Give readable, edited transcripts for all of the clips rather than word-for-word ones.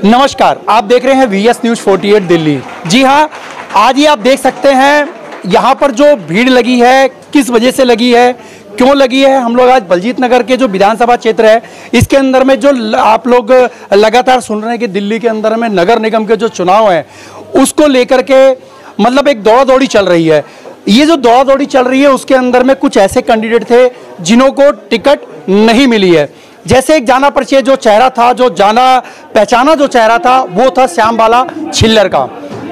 नमस्कार, आप देख रहे हैं VS न्यूज़ 48 दिल्ली। जी हाँ, आज ये आप देख सकते हैं यहाँ पर जो भीड़ लगी है, किस वजह से लगी है, क्यों लगी है। हम लोग आज बलजीत नगर के जो विधानसभा क्षेत्र है, इसके अंदर में जो आप लोग लगातार सुन रहे हैं कि दिल्ली के अंदर में नगर निगम के जो चुनाव हैं, उसको लेकर के मतलब एक दौड़ा दौड़ी चल रही है। ये जो दौड़ा दौड़ी चल रही है, उसके अंदर में कुछ ऐसे कैंडिडेट थे जिन्हों को टिकट नहीं मिली है। जैसे एक जाना परिचय जो चेहरा था, जो जाना पहचाना जो चेहरा था, वो था श्याम बाला छिल्लर का।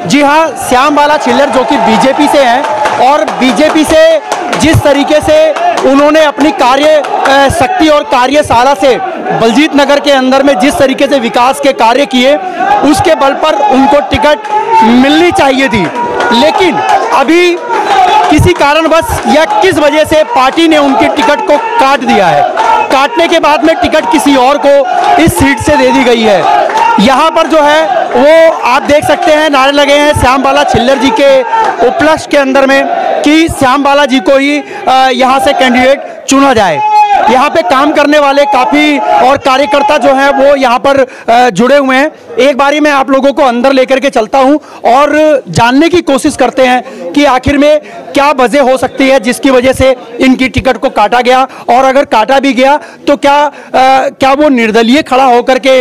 जी हाँ, श्याम बाला छिल्लर जो कि बीजेपी से हैं और बीजेपी से जिस तरीके से उन्होंने अपनी कार्य शक्ति और कार्यशाला से बलजीत नगर के अंदर में जिस तरीके से विकास के कार्य किए, उसके बल पर उनको टिकट मिलनी चाहिए थी। लेकिन अभी किसी कारणवश या किस वजह से पार्टी ने उनकी टिकट को काट दिया है। काटने के बाद में टिकट किसी और को इस सीट से दे दी गई है। यहाँ पर जो है वो आप देख सकते हैं, नारे लगे हैं श्याम बाला छिल्लर जी के उपलक्ष्य के अंदर में कि श्याम बाला जी को ही यहाँ से कैंडिडेट चुना जाए। यहाँ पे काम करने वाले काफ़ी और कार्यकर्ता जो हैं वो यहाँ पर जुड़े हुए हैं। एक बारी मैं आप लोगों को अंदर लेकर के चलता हूँ और जानने की कोशिश करते हैं कि आखिर में क्या वजह हो सकती है जिसकी वजह से इनकी टिकट को काटा गया, और अगर काटा भी गया तो क्या वो निर्दलीय खड़ा होकर के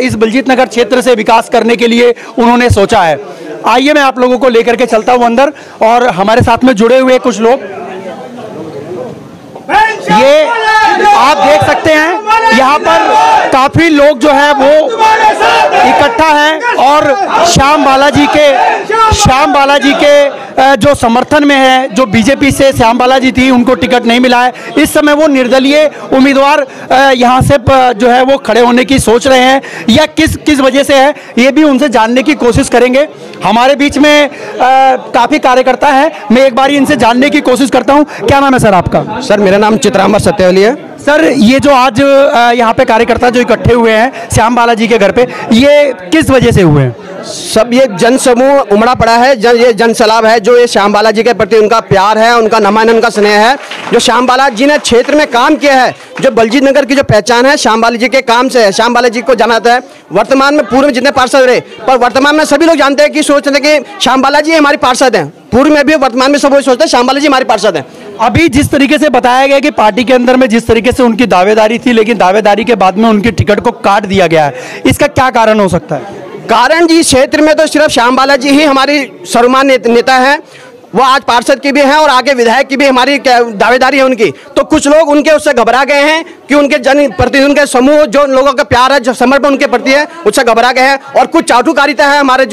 इस बलजीत नगर क्षेत्र से विकास करने के लिए उन्होंने सोचा है। आइए मैं आप लोगों को लेकर के चलता हूँ अंदर, और हमारे साथ में जुड़े हुए कुछ लोग, ये आप देख सकते हैं यहाँ पर काफी लोग जो है वो इकट्ठा हैं और श्याम बाला जी के जो समर्थन में है, जो बीजेपी से श्याम बाला जी थी, उनको टिकट नहीं मिला है। इस समय वो निर्दलीय उम्मीदवार यहाँ से जो है वो खड़े होने की सोच रहे हैं, या किस वजह से है, ये भी उनसे जानने की कोशिश करेंगे। हमारे बीच में काफी कार्यकर्ता हैं, मैं एक बार इनसे जानने की कोशिश करता हूँ। क्या नाम है सर आपका? सर मेरा नाम चित्रांबर सत्यवली है। सर, ये जो आज यहाँ पे कार्यकर्ता जो इकट्ठे हुए हैं श्याम बाला जी के घर पे, ये किस वजह से हुए हैं? सब ये जन समूह उमड़ा पड़ा है, ये जन सैलाब है। जो ये श्याम बाला जी के प्रति उनका प्यार है, उनका नमन, उनका स्नेह है। जो श्याम बाला जी ने क्षेत्र में काम किया है, जो बलजीत नगर की जो पहचान है श्याम बाला जी के काम से है। श्याम बाला जी को जाना जाता है वर्तमान में, पूर्व में जितने पार्षद रहे, पर वर्तमान में सभी लोग जानते हैं कि सोचते थे कि श्याम बाला जी हमारे पार्षद हैं। पूर्व में भी, वर्तमान में सब वही सोचते हैं श्याम बाला जी हमारे पार्षद हैं। अभी जिस तरीके से बताया गया कि पार्टी के अंदर में जिस तरीके से उनकी दावेदारी थी, लेकिन दावेदारी के बाद में उनकी टिकट को काट दिया गया है, इसका क्या कारण हो सकता है? कारण जी, क्षेत्र में तो सिर्फ श्याम बाला जी ही हमारी सर्वमान्य नेता हैं। वो आज पार्षद की भी हैं और आगे विधायक की भी हमारी दावेदारी है उनकी। तो कुछ लोग उनके उससे घबरा गए हैं कि उनके जन प्रतिनिधियों के समूह, जो लोगों का प्यार है, जो समर्पण उनके प्रति है, उससे घबरा गए हैं। और कुछ चाटुकारिता है हमारे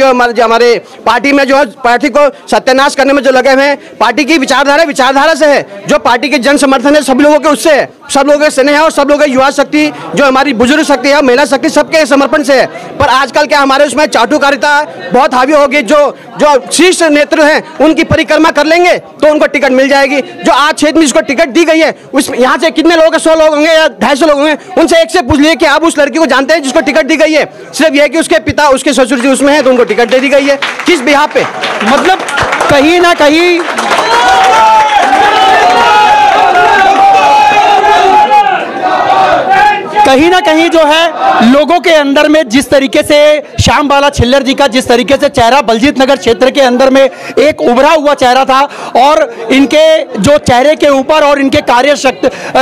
पार्टी में, जो पार्टी को सत्यानाश करने में जो लगे हुए हैं। पार्टी की विचारधारा से है, जो पार्टी के जन समर्थन है सभी लोगों के, उससे है, सब लोगों के स्नेह है और सब लोगों की युवा शक्ति, जो हमारी बुजुर्ग शक्ति है, महिला शक्ति, सबके समर्पण से है। पर आजकल क्या हमारे उसमें चाटुकारिता बहुत हावी होगी। जो शीर्ष नेतृत्व हैं उनकी परिक्रमा कर लेंगे तो उनको टिकट मिल जाएगी। जो आज क्षेत्र में जिसको टिकट दी गई है, उसमें यहाँ से कितने लोग, 100 लोग होंगे या 250 लोग होंगे, उनसे एक से पूछ लिए कि आप उस लड़की को जानते हैं जिसको टिकट दी गई है? सिर्फ यह कि उसके पिता, उसके ससुर जी उसमें है तो उनको टिकट दे दी गई है। किस बिहार पे? मतलब कहीं ना कहीं जो है लोगों के अंदर में जिस तरीके से श्याम बाला छिल्लर जी का जिस तरीके से चेहरा बलजीत नगर क्षेत्र के अंदर में एक उभरा हुआ चेहरा था, और इनके जो चेहरे के ऊपर और इनके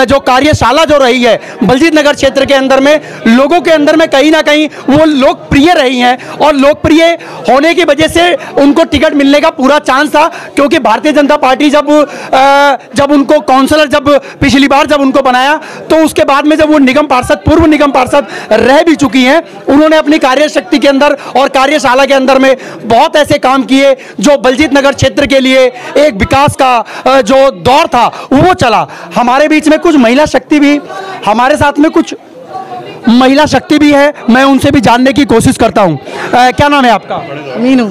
जो कार्यशाला जो रही है बलजीत नगर क्षेत्र के अंदर में, लोगों के अंदर में कहीं ना कहीं वो लोकप्रिय रही हैं, और लोकप्रिय होने की वजह से उनको टिकट मिलने का पूरा चांस था। क्योंकि भारतीय जनता पार्टी जब उनको काउंसलर, जब पिछली बार जब उनको बनाया, तो उसके बाद में जब वो निगम पार्षद, पूर्व निगम पार्षद रह भी चुकी हैं, उन्होंने अपनी कार्यशक्ति के अंदर और कार्यशाला के अंदर में बहुत ऐसे काम किए जो बलजीत नगर क्षेत्र के लिए एक विकास का जो दौर था वो चला। हमारे बीच में कुछ महिला शक्ति भी, हमारे साथ में कुछ महिला शक्ति भी है, मैं उनसे भी जानने की कोशिश करता हूं। क्या नाम है आपका? मीनू।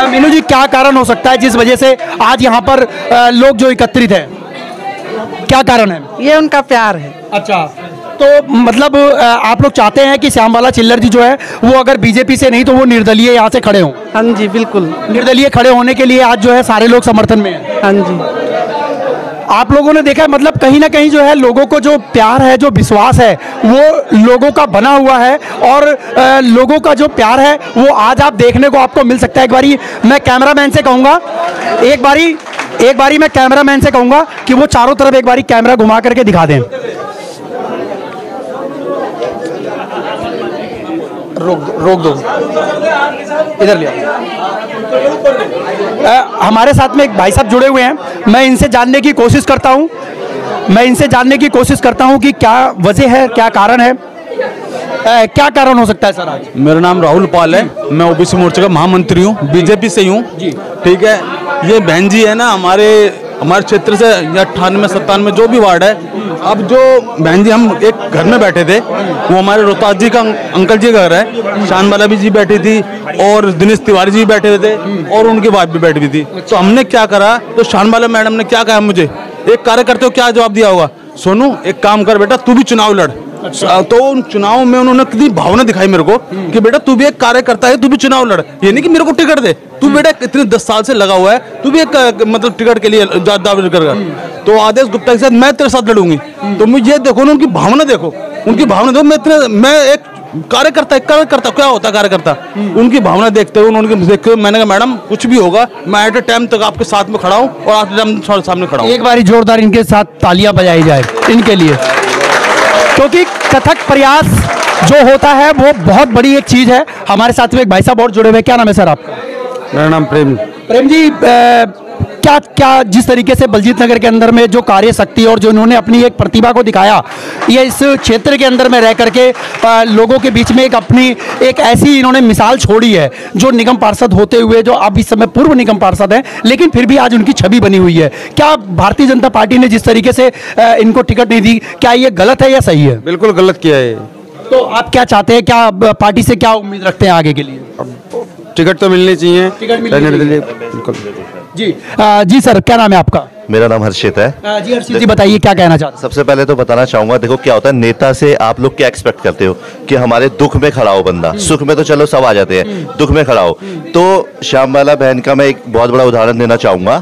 मीनू जी, क्या कारण हो सकता है जिस वजह से आज यहाँ पर लोग जो एकत्रित हैं, क्या कारण है? ये उनका प्यार है। अच्छा, तो मतलब आप लोग चाहते हैं कि श्याम बाला छिल्लर जी जो है वो अगर बीजेपी से नहीं तो वो निर्दलीय यहाँ से खड़े हों? हाँ जी, बिल्कुल। निर्दलीय खड़े होने के लिए आज जो है सारे लोग समर्थन में हैं। हाँ जी। आप लोगों ने देखा है, मतलब कहीं ना कहीं जो है लोगों को जो प्यार है, जो विश्वास है, वो लोगों का बना हुआ है और लोगों का जो प्यार है वो आज आप देखने को आपको मिल सकता है। एक बारी मैं कैमरामैन से कहूँगा, एक बारी मैं कैमरामैन से कहूँगा कि वो चारों तरफ एक बारी कैमरा घुमा करके दिखा दें। रोक दो, इधर ले। हमारे साथ में एक भाई साहब जुड़े हुए हैं, मैं इनसे जानने की कोशिश करता हूं कि क्या वजह है, क्या कारण है, क्या कारण हो सकता है सर आज? मेरा नाम राहुल पाल है, मैं ओबीसी मोर्चे का महामंत्री हूँ, बीजेपी से हूँ। ठीक है, ये बहन जी है ना हमारे क्षेत्र से, या 98-97 जो भी वार्ड है। अब जो बहन जी, हम एक घर में बैठे थे, वो हमारे रोहतास जी का अंकल जी का घर है, शानबाला भी जी बैठी थी और दिनेश तिवारी जी बैठे हुए थे और उनकी वाइफ भी बैठी हुई थी। तो हमने क्या करा, तो शानबाला मैडम ने क्या कहा मुझे, एक कार्यकर्ता को क्या जवाब दिया होगा, सोनू एक काम कर बेटा, तू भी चुनाव लड़। तो उन चुनाव में उन्होंने कितनी भावना दिखाई मेरे को कि बेटा तू भी एक कार्यकर्ता है, तू भी चुनाव लड़, ये नहीं कि मेरे को टिकट दे, तू बेटा इतने 10 साल से लगा हुआ है, तू भी एक मतलब टिकट के लिए दावेदार कर। तो आदेश गुप्ता के साथ मैं तेरे साथ लड़ूंगी। तो मुझे देखो ना, उनकी भावना देखो, मैं एक कार्यकर्ता क्या होता है कार्यकर्ता, उनकी भावना देखते हुए मैंने कहा मैडम कुछ भी होगा, मैं एट ए टाइम तक आपके साथ में खड़ा हूँ और आपके टाइम सामने खड़ा हूँ। एक बारी जोरदार इनके साथ तालियां बजाई जाए इनके लिए, क्योंकि कथक प्रयास जो होता है वो बहुत बड़ी एक चीज है। हमारे साथ में एक भाई साहब और जुड़े हुए, क्या नाम है सर आपका? मेरा नाम प्रेम जी, क्या जिस तरीके से बलजीत नगर के अंदर में जो कार्य शक्ति और जो इन्होंने अपनी एक प्रतिभा को दिखाया, ये इस क्षेत्र के अंदर में रह करके लोगों के बीच में अपनी एक ऐसी इन्होंने मिसाल छोड़ी है, जो निगम पार्षद होते हुए, जो अब इस समय पूर्व निगम पार्षद हैं, लेकिन फिर भी आज उनकी छवि बनी हुई है। क्या भारतीय जनता पार्टी ने जिस तरीके से इनको टिकट नहीं दी, क्या ये गलत है या सही है? बिल्कुल गलत किया है। तो आप क्या चाहते हैं, क्या पार्टी से क्या उम्मीद रखते हैं आगे के लिए? टिकट तो मिलनी चाहिए, टिकट मिलनी चाहिए। जी सर, क्या नाम है आपका? मेरा नाम हर्षित है। जी हर्षित जी, बताइए क्या कहना चाहते हैं? सबसे पहले तो बताना चाहूंगा, देखो क्या होता है, नेता से आप लोग क्या एक्सपेक्ट करते हो कि हमारे दुख में खड़ा हो बंदा, सुख में तो चलो सब आ जाते हैं, दुख में खड़ा हो। तो श्यामबाला बहन का मैं एक बहुत बड़ा उदाहरण देना चाहूंगा।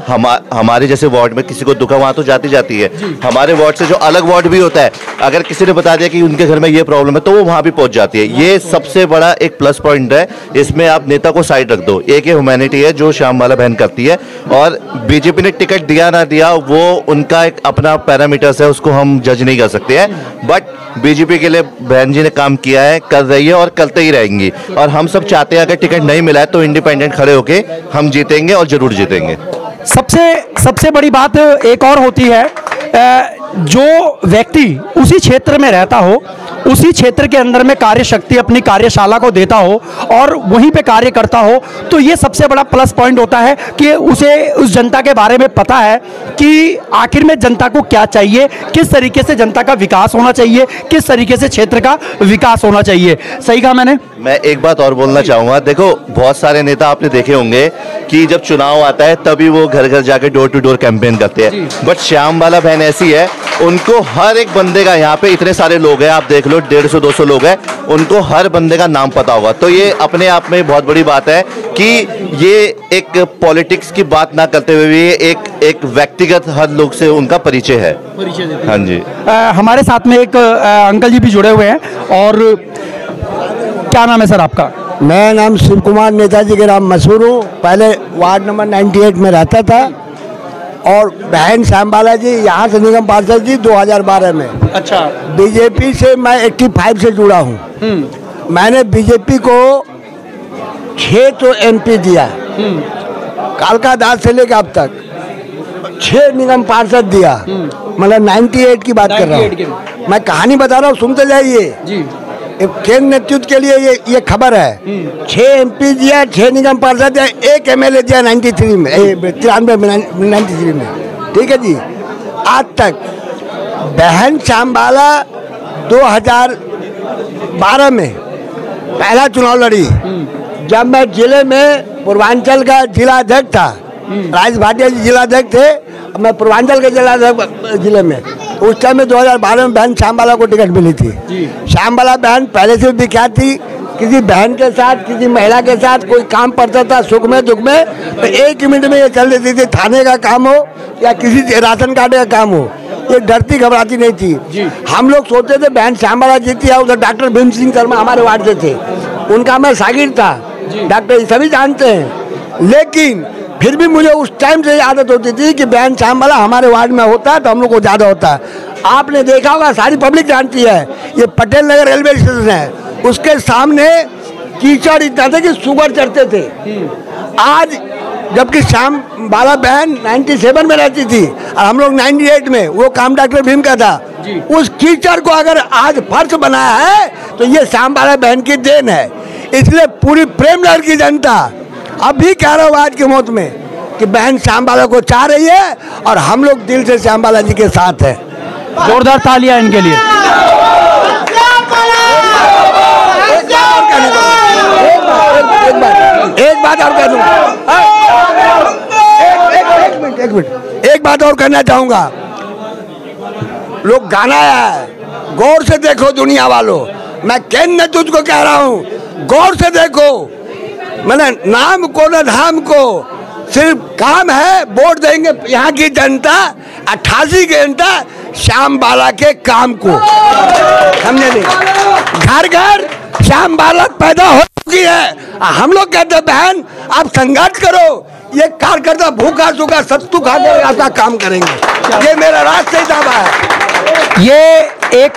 हमारे जैसे वार्ड में किसी को दुख है, वहां तो जाती है। हमारे वार्ड से जो अलग वार्ड भी होता है, अगर किसी ने बता दिया कि उनके घर में ये प्रॉब्लम है, तो वो वहां भी पहुंच जाती है। ये सबसे बड़ा एक प्लस पॉइंट है। इसमें आप नेता को साइड रख दो, एक ह्यूमैनिटी है जो श्यामबाला बहन करती है। और बीजेपी ने टिकट दिया ना दिया, वो उनका एक अपना पैरामीटर्स है, उसको हम जज नहीं कर सकते हैं। बट बीजेपी के लिए बहन जी ने काम किया है, कर रही है और करते ही रहेंगी। और हम सब चाहते हैं अगर टिकट नहीं मिला है तो इंडिपेंडेंट खड़े होके हम जीतेंगे और जरूर जीतेंगे। सबसे बड़ी बात एक और होती है, जो व्यक्ति उसी क्षेत्र में रहता हो, उसी क्षेत्र के अंदर में कार्य शक्ति अपनी कार्यशाला को देता हो और वहीं पे कार्य करता हो, तो ये सबसे बड़ा प्लस पॉइंट होता है कि उसे उस जनता के बारे में पता है कि आखिर में जनता को क्या चाहिए, किस तरीके से जनता का विकास होना चाहिए, किस तरीके से क्षेत्र का विकास होना चाहिए। सही कहा मैंने? मैं एक बात और बोलना चाहूंगा, देखो बहुत सारे नेता आपने देखे होंगे कि जब चुनाव आता है तभी वो घर घर जाके डोर टू डोर कैंपेन करते हैं। बट श्यामबाला बहन ऐसी है, उनको हर एक बंदे का, यहाँ पे इतने सारे लोग हैं, आप देख लो 150-200 लोग हैं, उनको हर बंदे का नाम पता होगा। तो ये अपने आप में बहुत बड़ी बात है कि ये एक पॉलिटिक्स की बात ना करते हुए भी एक व्यक्तिगत हर लोग से उनका परिचय है। हाँ जी। हमारे साथ में एक अंकल जी भी जुड़े हुए हैं। और क्या नाम है सर आपका? मैं नाम शिव कुमार नेताजी के नाम मशहूर हूँ। पहले वार्ड नंबर 98 में रहता था और बहन श्यामबाला जी यहाँ से निगम पार्षद जी 2012 में। अच्छा। बीजेपी से मैं 85 से जुड़ा हूँ। मैंने बीजेपी को 6 तो एमपी दिया, कालका दास से लेकर अब तक 6 निगम पार्षद दिया। मतलब 98 की बात कर रहा हूँ मैं, कहानी बता रहा हूँ, सुनते जाइए। केंद्र नेतृत्व के लिए ये खबर है। 6 एमपी दिया, 6 निगम पार्षद दिया, 1 एमएलए दिया 93 में, 93 में। ठीक है जी। आज तक बहन श्यामबाला 2012 में पहला चुनाव लड़ी, जब मैं जिले में पूर्वांचल का जिला अध्यक्ष था। राजेश भाटिया जी जिला अध्यक्ष थे, मैं पूर्वांचल के जिला अध्यक्ष जिले में। उस टाइम में 2012 में बहन श्यामबाला को टिकट मिली थी। श्यामबाला बहन पहले से विख्यात थी, किसी बहन के साथ, किसी महिला के साथ कोई काम पड़ता था सुख में दुख में, तो 1 मिनट में ये चल देती थी। थाने का काम हो या किसी राशन कार्ड का काम हो, ये डरती घबराती नहीं थी। हम लोग सोचते थे बहन श्यामबाला जीती है। उधर डॉक्टर भीम सिंह शर्मा हमारे वार्ड से थे, उनका मैं शागिर्द था, डॉक्टर सभी जानते हैं। लेकिन फिर भी मुझे उस टाइम से आदत होती थी कि बहन श्यामबाला हमारे वार्ड में होता है तो हम लोग को ज़्यादा होता है। आपने देखा होगा, सारी पब्लिक जानती है, ये पटेल नगर रेलवे स्टेशन है, उसके सामने कीचड़ इतना था कि शुगर चढ़ते थे। आज जबकि श्यामबाला बहन 97 में रहती थी और हम लोग 98 में, वो काम डॉक्टर भीम का था। उस कीचड़ को अगर आज फर्श बनाया है तो ये श्यामबाला बहन की देन है। इसलिए पूरी प्रेमनगर की जनता अभी कह रहा हूँ आज की मौत में कि बहन श्यामबाला को चाह रही है और हम लोग दिल से श्यामबाला जी के साथ हैं। जोरदार तालियां इनके लिए। एक बात और कह दूं, एक बात और कहना चाहूंगा। लोग गाना है, गौर से देखो दुनिया वालों, मैं कहना तुझको कह रहा हूँ, गौर से देखो। मैंने नाम को न धाम को, सिर्फ काम है, वोट देंगे यहाँ की जनता 88 घंटा श्यामबाला के काम को, समझे नहीं? घर घर श्यामबाला पैदा हो चुकी है। हम लोग कहते हैं बहन आप संघर्ष करो, ये कार्यकर्ता भूखा सूखा सत्तू खा कर आपका काम करेंगे। ये मेरा राष्ट्रीय दावा है। ये एक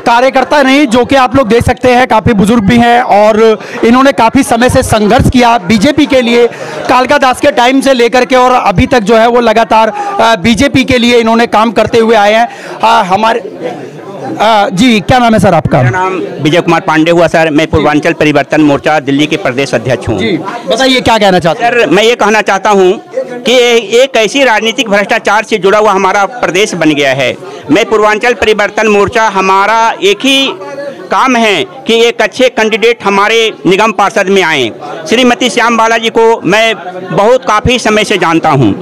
कार्यकर्ता नहीं, जो कि आप लोग देख सकते हैं काफ़ी बुजुर्ग भी हैं और इन्होंने काफ़ी समय से संघर्ष किया बीजेपी के लिए, कालका दास के टाइम से लेकर के और अभी तक जो है वो लगातार बीजेपी के लिए इन्होंने काम करते हुए आए हैं। हमारे जी क्या नाम है सर आपका? मेरा नाम विजय कुमार पांडे हुआ सर। मैं पूर्वांचल परिवर्तन मोर्चा दिल्ली के प्रदेश अध्यक्ष हूँ। बताइए क्या कहना चाहते हैं? सर मैं ये कहना चाहता हूँ कि एक ऐसी राजनीतिक भ्रष्टाचार से जुड़ा हुआ हमारा प्रदेश बन गया है। मैं पूर्वांचल परिवर्तन मोर्चा, हमारा एक ही काम है कि एक अच्छे कैंडिडेट हमारे निगम पार्षद में आए। श्रीमती श्यामबाला जी को मैं बहुत काफ़ी समय से जानता हूँ।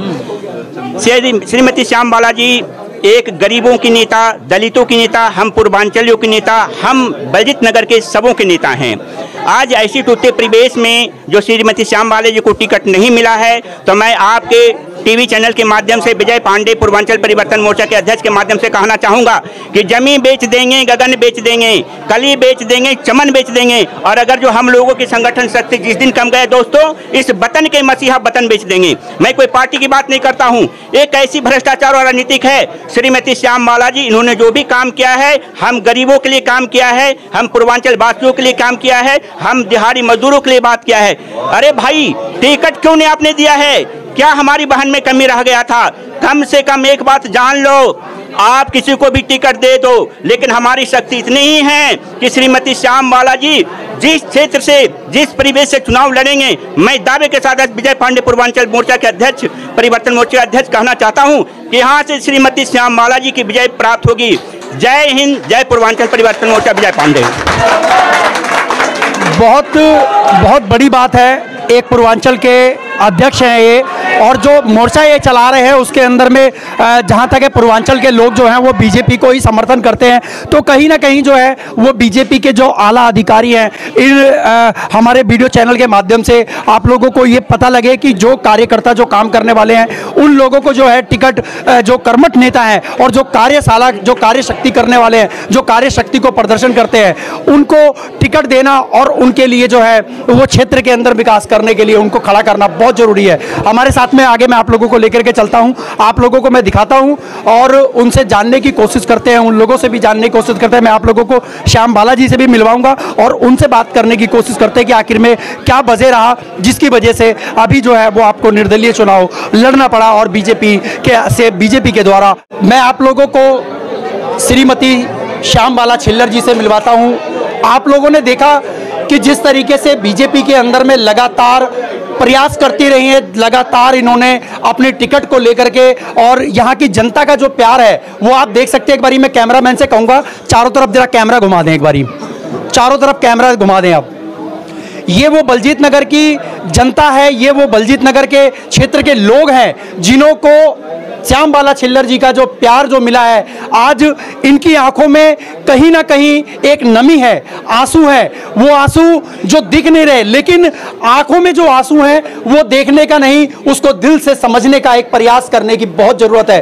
श्रीमती श्यामबाला जी एक गरीबों की नेता, दलितों की नेता, हम पूर्वांचलियों की नेता, हम बलजीत नगर के सबों के नेता हैं। आज ऐसी टूटे परिवेश में जो श्रीमती श्यामबाला जी को टिकट नहीं मिला है, तो मैं आपके टीवी चैनल के माध्यम से विजय पांडे पूर्वांचल परिवर्तन मोर्चा के अध्यक्ष के माध्यम से कहना चाहूँगा कि जमीन बेच देंगे, गगन बेच देंगे, कली बेच देंगे, चमन बेच देंगे, और अगर जो हम लोगों की संगठन शक्ति जिस दिन कम गए दोस्तों, इस वतन के मसीहा वतन बेच देंगे। मैं कोई पार्टी की बात नहीं करता हूँ, एक ऐसी भ्रष्टाचार और राजनीतिक है श्रीमती श्यामबाला जी। इन्होंने जो भी काम किया है, हम गरीबों के लिए काम किया है, हम पूर्वांचल वासियों के लिए काम किया है, हम दिहाड़ी मजदूरों के लिए बात किया है। अरे भाई टिकट क्यों नहीं आपने दिया है? क्या हमारी बहन में कमी रह गया था? कम से कम एक बात जान लो, आप किसी को भी टिकट दे दो, लेकिन हमारी शक्ति इतनी ही है कि श्रीमती श्यामबाला जी जिस क्षेत्र से, जिस परिवेश से चुनाव लड़ेंगे, मैं दावे के साथ विजय पांडे पूर्वांचल मोर्चा के अध्यक्ष, परिवर्तन मोर्चा के अध्यक्ष कहना चाहता हूं कि यहाँ से श्रीमती श्यामबाला जी की विजय प्राप्त होगी। जय हिंद, जय पूर्वांचल परिवर्तन मोर्चा, विजय पांडे। बहुत बड़ी बात है, एक पूर्वांचल के अध्यक्ष हैं ये, और जो मोर्चा ये चला रहे हैं उसके अंदर में जहाँ तक है पूर्वांचल के लोग जो हैं वो बीजेपी को ही समर्थन करते हैं। तो कहीं ना कहीं जो है वो बीजेपी के जो आला अधिकारी हैं, इन हमारे वीडियो चैनल के माध्यम से आप लोगों को ये पता लगे कि जो कार्यकर्ता जो काम करने वाले हैं उन लोगों को जो है टिकट, जो कर्मठ नेता हैं और जो कार्यशाला, जो कार्यशक्ति करने वाले हैं, जो कार्यशक्ति को प्रदर्शन करते हैं, उनको टिकट देना और उनके लिए जो है वो क्षेत्र के अंदर विकास करने के लिए उनको खड़ा करना बहुत जरूरी है। हमारे साथ में आगे मैं आप लोगों को लेकर के चलता हूं, आप लोगों को मैं दिखाता हूं और उनसे जानने की कोशिश करते हैं, उन लोगों से भी जानने की कोशिश करते हैं। मैं आप लोगों को श्यामबाला जी से भी मिलवाऊंगा और उनसे बात करने की कोशिश करते हैं कि आखिर में क्या वजह रहा जिसकी वजह से अभी जो है वो आपको निर्दलीय चुनाव लड़ना पड़ा और बीजेपी के द्वारा। मैं आप लोगों को श्रीमती श्यामबाला छिल्लर जी से मिलवाता हूं। आप लोगों ने देखा कि जिस तरीके से बीजेपी के अंदर में लगातार प्रयास करती रही है, लगातार इन्होंने अपने टिकट को लेकर के, और यहाँ की जनता का जो प्यार है वो आप देख सकते हैं। एक बारी मैं कैमरामैन से कहूँगा चारों तरफ जरा कैमरा घुमा दें, एक बारी चारों तरफ कैमरा घुमा दें आप। ये वो बलजीत नगर की जनता है, ये वो बलजीत नगर के क्षेत्र के लोग हैं जिन्हों को श्याम बाला छिल्लर जी का जो प्यार जो मिला है, आज इनकी आंखों में कहीं ना कहीं एक नमी है, आंसू है। वो आंसू जो दिख नहीं रहे, लेकिन आंखों में जो आंसू हैं वो देखने का नहीं, उसको दिल से समझने का एक प्रयास करने की बहुत जरूरत है,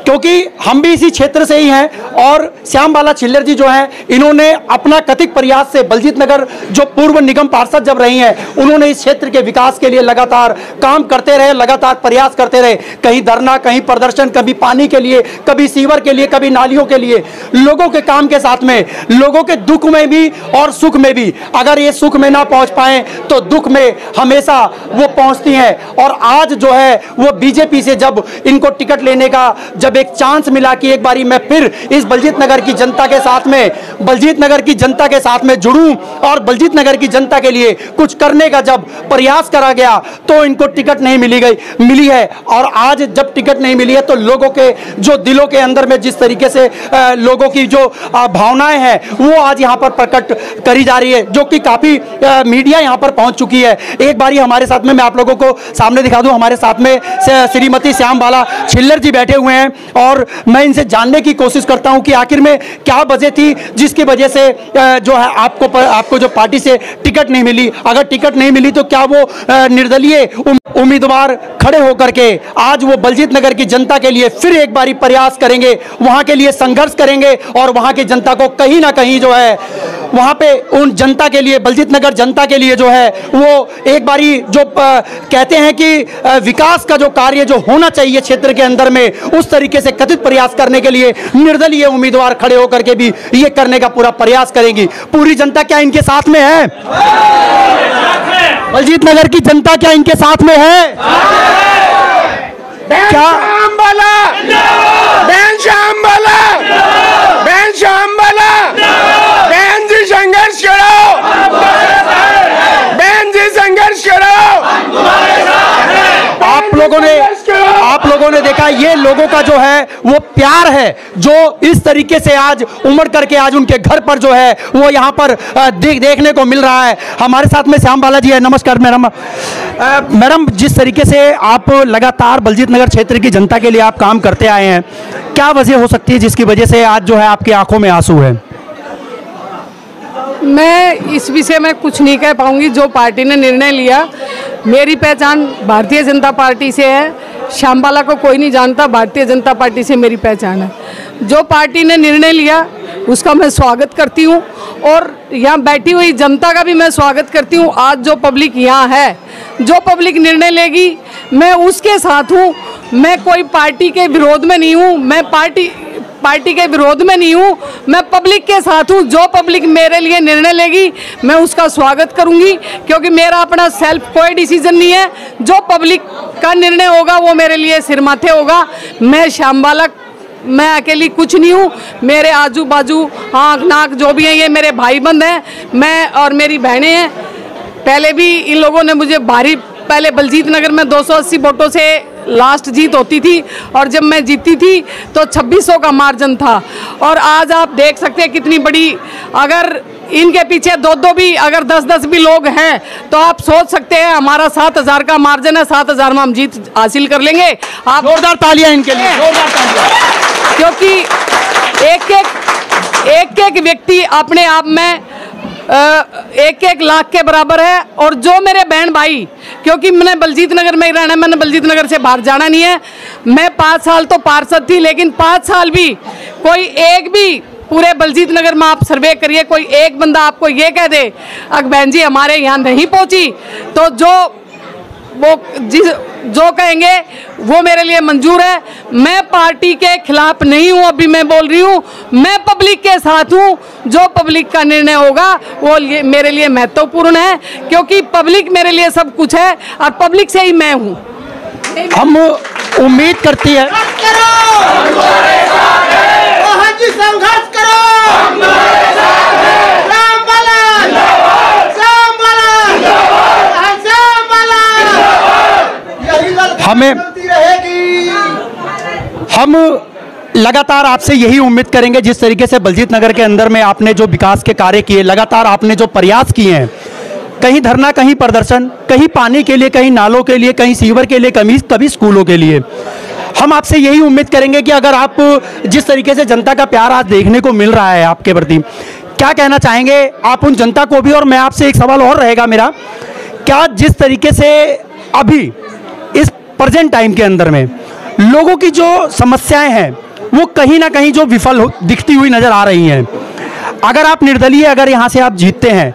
क्योंकि हम भी इसी क्षेत्र से ही हैं। और श्याम बाला छिल्लर जी जो हैं, इन्होंने अपना कथित प्रयास से बलजीत नगर जो पूर्व निगम पार्षद जब रही हैं, उन्होंने इस क्षेत्र के विकास के लिए लगातार काम करते रहे, लगातार प्रयास करते रहे। कहीं धरना, कहीं प्रदर्शन, कभी पानी के लिए, कभी सीवर के लिए, कभी नालियों के लिए, लोगों के काम के साथ में, लोगों के दुख में भी और सुख में भी। अगर ये सुख में ना पहुंच पाए तो दुख में हमेशा वो पहुंचती हैं। और आज जो है वो बीजेपी से जब इनको टिकट लेने का जब एक चांस मिला कि एक बारी मैं फिर इस बलजीत नगर की जनता के साथ में, बलजीत नगर की जनता के साथ में जुड़ूं और बलजीत नगर की जनता के लिए कुछ करने का जब प्रयास करा गया, तो इनको टिकट नहीं मिली है। और आज जब टिकट नहीं मिली है तो लोगों के जो दिलों के अंदर में जिस तरीके से लोगों की जो भावनाएं हैं वो आज यहाँ पर प्रकट करी जा रही है, जो कि काफी मीडिया यहाँ पर पहुंच चुकी है। एक बारी हमारे साथ में, मैं आप लोगों को सामने दिखा दूं, हमारे साथ में श्रीमती श्याम बाला छिल्लर जी बैठे हुए हैं और मैं इनसे जानने की कोशिश करता हूं कि आखिर में क्या वजह थी जिसकी वजह से जो है आपको जो पार्टी से टिकट नहीं मिली। अगर टिकट नहीं मिली तो क्या वो निर्दलीय उम्मीदवार खड़े होकर के आज वो बलजीत नगर की जनता के लिए फिर एक बारी प्रयास करेंगे, वहां के लिए संघर्ष करेंगे और वहां की जनता को कहीं ना कहीं जो है वहां पे उन जनता के लिए, बलजीत नगर जनता के लिए जो है वो एक बारी जो कहते हैं कि विकास का जो कार्य जो होना चाहिए क्षेत्र के अंदर में, उस तरीके से कथित प्रयास करने के लिए निर्दलीय उम्मीदवार खड़े होकर के भी ये करने का पूरा प्रयास करेंगी। पूरी जनता क्या इनके साथ में है? बलजीत नगर की जनता क्या इनके साथ में है? क्या श्याम बाला, बहन श्याम बाला, बहन श्याम बाला, बहन जी संघर्ष करो, बहन जी संघर्ष करो। आप लोगों ने देखा, ये लोगों का जो है वो प्यार है जो इस तरीके से आज उमड़ करके आज उनके घर पर जो है वो यहाँ पर देखने को मिल रहा है। हमारे साथ में श्याम बाला जी है। नमस्कार मैडम, जिस तरीके से आप लगातार बलजीत नगर क्षेत्र की जनता के लिए आप काम करते आए हैं, क्या वजह हो सकती है जिसकी वजह से आज जो है आपकी आंखों में आंसू है? मैं इस विषय में कुछ नहीं कह पाऊंगी। जो पार्टी ने निर्णय लिया, मेरी पहचान भारतीय जनता पार्टी से है। श्याम बाला को कोई नहीं जानता, भारतीय जनता पार्टी से मेरी पहचान है। जो पार्टी ने निर्णय लिया उसका मैं स्वागत करती हूँ और यहाँ बैठी हुई जनता का भी मैं स्वागत करती हूँ। आज जो पब्लिक यहाँ है, जो पब्लिक निर्णय लेगी, मैं उसके साथ हूँ। मैं कोई पार्टी के विरोध में नहीं हूँ, मैं पार्टी के विरोध में नहीं हूँ, मैं पब्लिक के साथ हूँ। जो पब्लिक मेरे लिए निर्णय लेगी मैं उसका स्वागत करूँगी, क्योंकि मेरा अपना सेल्फ कोई डिसीजन नहीं है। जो पब्लिक का निर्णय होगा वो मेरे लिए सिर माथे होगा। मैं श्याम बाला, मैं अकेली कुछ नहीं हूँ। मेरे आजू बाजू आँख नाक जो भी हैं ये मेरे भाई बंद हैं, मैं और मेरी बहनें हैं। पहले भी इन लोगों ने मुझे भारी, पहले बलजीत नगर में 280 वोटों से लास्ट जीत होती थी और जब मैं जीती थी तो 2600 का मार्जिन था। और आज आप देख सकते हैं कितनी बड़ी, अगर इनके पीछे दो भी, अगर 10-10 भी लोग हैं तो आप सोच सकते हैं हमारा 7000 का मार्जिन है। 7000 में हम जीत हासिल कर लेंगे। आप जोरदार तालियां इनके लिए, जोरदार तालियां। क्योंकि एक व्यक्ति अपने आप में 1-1 लाख के बराबर है। और जो मेरे बहन भाई, क्योंकि मैंने बलजीत नगर में ही रहना है, मैंने बलजीत नगर से बाहर जाना नहीं है। मैं 5 साल तो पार्षद थी, लेकिन 5 साल भी कोई एक भी पूरे बलजीत नगर में आप सर्वे करिए, कोई एक बंदा आपको ये कह दे अगर बहन जी हमारे यहाँ नहीं पहुँची, तो जो कहेंगे वो मेरे लिए मंजूर है। मैं पार्टी के खिलाफ नहीं हूँ, अभी मैं बोल रही हूँ, मैं पब्लिक के साथ हूँ। जो पब्लिक का निर्णय होगा वो मेरे लिए महत्वपूर्ण है, क्योंकि पब्लिक मेरे लिए सब कुछ है और पब्लिक से ही मैं हूँ। हम उम्मीद करती है संघर्ष करो, हम लगातार आपसे यही उम्मीद करेंगे, जिस तरीके से बलजीत नगर के अंदर में आपने जो विकास के कार्य किए, लगातार आपने जो प्रयास किए हैं, कहीं धरना, कहीं प्रदर्शन, कहीं पानी के लिए, कहीं नालों के लिए, कहीं सीवर के लिए, कभी स्कूलों के लिए, हम आपसे यही उम्मीद करेंगे कि अगर आप जिस तरीके से जनता का प्यार आज देखने को मिल रहा है आपके प्रति, क्या कहना चाहेंगे आप उन जनता को भी? और मैं आपसे एक सवाल और रहेगा मेरा, क्या जिस तरीके से अभी इस प्रेजेंट टाइम के अंदर में लोगों की जो समस्याएं हैं वो कहीं ना कहीं जो विफल दिखती हुई नजर आ रही हैं, अगर आप निर्दलीय अगर यहाँ से आप जीतते हैं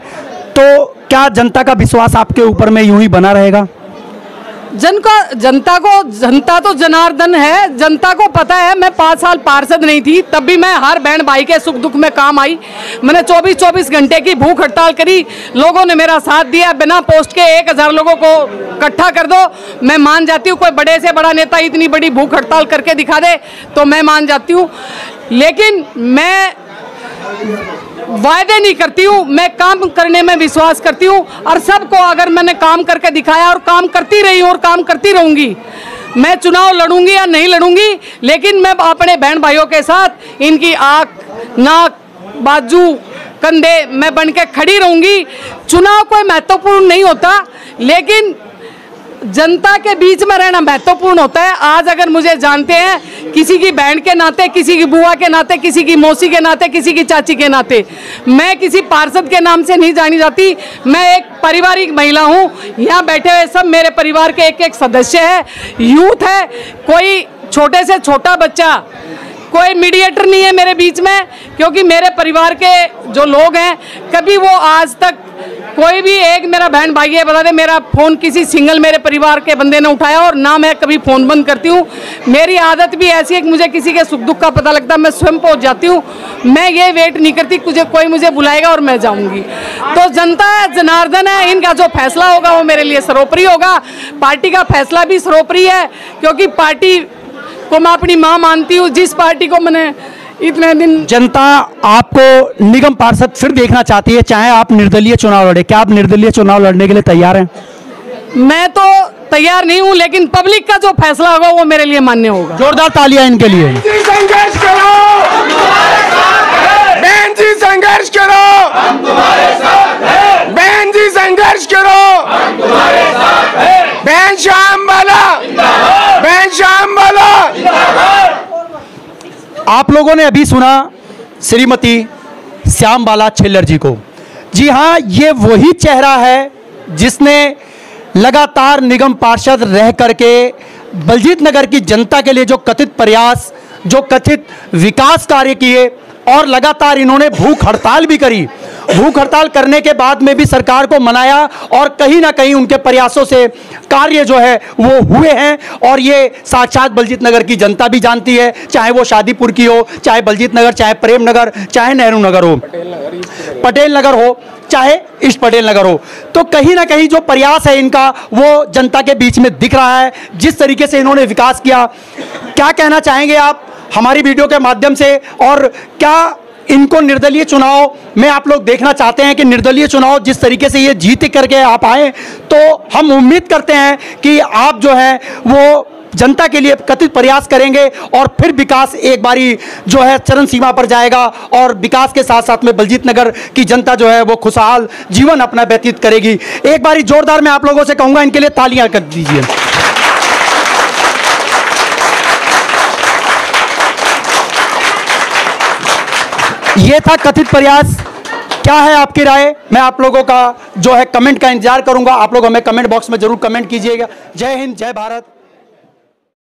तो क्या जनता का विश्वास आपके ऊपर में यूं ही बना रहेगा? जनता तो जनार्दन है। जनता को पता है मैं 5 साल पार्षद नहीं थी, तब भी मैं हर बहन भाई के सुख दुख में काम आई। मैंने 24-24 घंटे की भूख हड़ताल करी, लोगों ने मेरा साथ दिया। बिना पोस्ट के 1000 लोगों को इकट्ठा कर दो, मैं मान जाती हूँ। कोई बड़े से बड़ा नेता इतनी बड़ी भूख हड़ताल करके दिखा दे तो मैं मान जाती हूँ, लेकिन मैं वायदे नहीं करती हूँ, मैं काम करने में विश्वास करती हूँ। और सबको अगर मैंने काम करके दिखाया और काम करती रही हूँ और काम करती रहूँगी, मैं चुनाव लड़ूंगी या नहीं लड़ूंगी, लेकिन मैं अपने बहन भाइयों के साथ इनकी आँख, नाक, बाजू, कंधे मैं बन के खड़ी रहूँगी। चुनाव कोई महत्वपूर्ण नहीं होता, लेकिन जनता के बीच में रहना महत्वपूर्ण होता है। आज अगर मुझे जानते हैं किसी की बहन के नाते, किसी की बुआ के नाते, किसी की मौसी के नाते, किसी की चाची के नाते, मैं किसी पार्षद के नाम से नहीं जानी जाती। मैं एक पारिवारिक महिला हूँ। यहाँ बैठे हुए सब मेरे परिवार के एक सदस्य है, यूथ है, कोई छोटे से छोटा बच्चा, कोई मीडिएटर नहीं है मेरे बीच में, क्योंकि मेरे परिवार के जो लोग हैं कभी वो आज तक कोई भी एक मेरा बहन भाई है बता दे मेरा फ़ोन किसी सिंगल मेरे परिवार के बंदे ने उठाया, और ना मैं कभी फ़ोन बंद करती हूँ। मेरी आदत भी ऐसी है कि मुझे किसी के सुख दुख का पता लगता है मैं स्वयं पहुँच जाती हूँ। मैं ये वेट नहीं करती कोई मुझे बुलाएगा और मैं जाऊँगी। तो जनता है, जनार्दन है, इनका जो फैसला होगा वो मेरे लिए सर्वोपरि होगा। पार्टी का फैसला भी सर्वोपरि है, क्योंकि पार्टी को मैं अपनी माँ मानती हूँ, जिस पार्टी को मैंने इतने दिन। जनता आपको निगम पार्षद फिर देखना चाहती है, चाहे आप निर्दलीय चुनाव लड़े। क्या आप निर्दलीय चुनाव लड़ने के लिए तैयार हैं? मैं तो तैयार नहीं हूं, लेकिन पब्लिक का जो फैसला होगा वो मेरे लिए मान्य होगा। जोरदार तालियां इनके लिए। संघर्ष करो, बहन जी संघर्ष करो, बहन जी संघर्ष करो, बहन श्यामबाला, बहन श्यामबाला। आप लोगों ने अभी सुना श्रीमती श्यामबाला छिल्लर जी को। जी हाँ, ये वही चेहरा है जिसने लगातार निगम पार्षद रह करके बलजीत नगर की जनता के लिए जो कथित प्रयास, जो कथित विकास कार्य किए, और लगातार इन्होंने भूख हड़ताल भी करी। भूख हड़ताल करने के बाद में भी सरकार को मनाया, और कहीं ना कहीं उनके प्रयासों से कार्य जो है वो हुए हैं। और ये साक्षात बलजीत नगर की जनता भी जानती है, चाहे वो शादीपुर की हो, चाहे बलजीत नगर, चाहे प्रेम नगर, चाहे नेहरू नगर हो, पटेल नगर हो, चाहे ईस्ट पटेल नगर हो। तो कहीं ना कहीं जो प्रयास है इनका वो जनता के बीच में दिख रहा है। जिस तरीके से इन्होंने विकास किया, क्या कहना चाहेंगे आप हमारी वीडियो के माध्यम से? और क्या इनको निर्दलीय चुनाव में आप लोग देखना चाहते हैं कि निर्दलीय चुनाव जिस तरीके से ये जीत करके आप आए, तो हम उम्मीद करते हैं कि आप जो है वो जनता के लिए कथित प्रयास करेंगे, और फिर विकास एक बारी जो है चरम सीमा पर जाएगा, और विकास के साथ साथ में बलजीत नगर की जनता जो है वो खुशहाल जीवन अपना व्यतीत करेगी। एक बारी जोरदार मैं आप लोगों से कहूँगा इनके लिए तालियां कर दीजिए। ये था कथित प्रयास। क्या है आपकी राय? मैं आप लोगों का जो है कमेंट का इंतजार करूंगा। आप लोग हमें कमेंट बॉक्स में जरूर कमेंट कीजिएगा। जय हिंद, जय भारत।